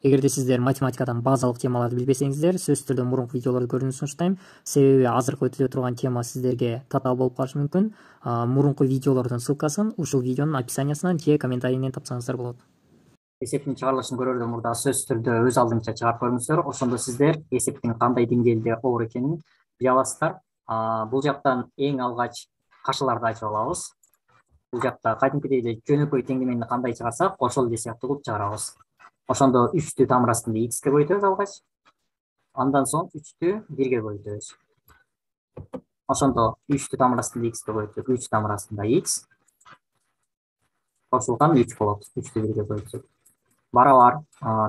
Эгерде сиздер математикадан базалык темаларды билбесеңиздер, сөзсүз түрдө мурунку видеолорду көрүүнүзү сунуштайм. Себеби азыркы өтүлө турган тема сиздерге татаал болуп калышы мүмкүн. Мурунку видеолордун ссылкасын ушул видеонун описаниясынан же комментарийинен тапсаңыздар болот. Эсептин чыгарылышын көрөрдөн мурда сөзсүз түрдө өз алдынча чыгарып көрүңүздөр. Ошондо сиздер эсептин кандай деңгээлде оор экенин биле аласыздар. Бул жактан эң алгач кашыларды ачып алабыз. Бул жакта кадимкидей эле жөнөкөй теңдемени кандай чыгарсак, ошол эле сыяктуу кылып чыгарабыз. Ошондо 3-тү тамыр астында x'ке бөлүнөбүз алгач. Андан соң 3-тү 1ге бөлүнөбүз. Ошондо 3-тү тамыр астында x'ке бөлүнсөк, 3 тамыр астында x кошулган 3 болот. 3-тү 1ге бөлүнсөк. Барабар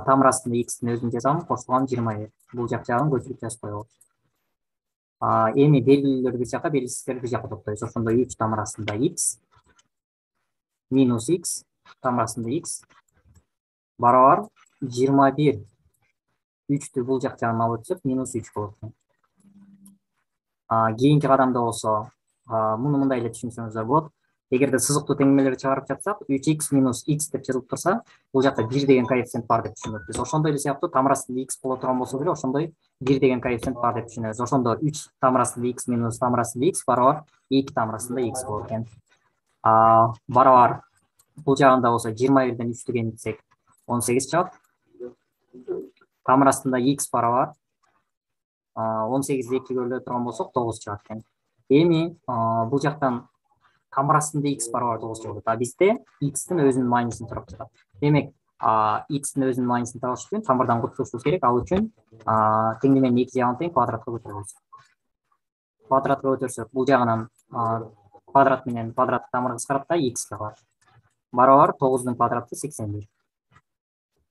тамыр астында x'тин өзүн жазам, кошулган 21. Бул жагын көчүрүп жазып коебуз. Эми белгилүүлөрдү бир жака, белгисиздерди бир жака топтойбуз. Ошондо 3 тамыр астында x минус x тамыр астында x барабар 21. 3-тү бул жак жагына алып өтсөк, минус 3 болот экен. Кийинки кадамда болсо, муну мындай эле түшүнсөңүздөр болот. Эгерде сызыктуу теңдемелерди чыгарып жатсак, 3x минус x деп жазылып турса, бул жакта 1 деген коэффициент бар деп түшүнөбүз. Ошондой эле сыяктуу тамыр астында x боло турган болсо деле, ошондой 1 деген коэффициент бар деп түшүнөбүз. Ошондо 3 тамыр астында x минус тамыр астында x барабар 2 тамыр астында x болот экен. Барабар бул жагында болсо 21ден 3-тү кемитсек 18 чыгат. Тамыр астында x барабар 18 2 бөлө турган болсок 9 чыгат экен. Эми бул жактан тамыр астында x барабар 9 чыгат. Бизде x'тин өзүнүн майнусун сурап жатат. Демек, x'тин өзүнүн майнусун табыш үчүн тамырдан куртулушубуз керек. Ал үчүн теңдеменин эки жагын тең квадратка көтөрөбүз. Квадратка көтөрсөк, бул жагынан квадрат менен квадрат тамыр кыскарат да x калат. Барабар 9-дун квадраты 81.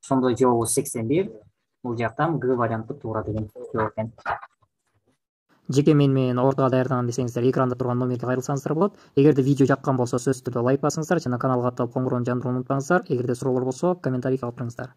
Ошондо жообубуз 81. Бул жактан Г варианты туура деген жооп экен. Жеке менен ортого даярдаган десеңиздер, экранда турган номерге кайрылсаңыздар болот. Эгерде видео жаккан болсо, сөзсүз түрдө лайк басыңыздар жана каналга катталып коңгуроonu жандырууну унутпаңыздар. Эгерде суроолор болсо, комментарий калдырыңыздар.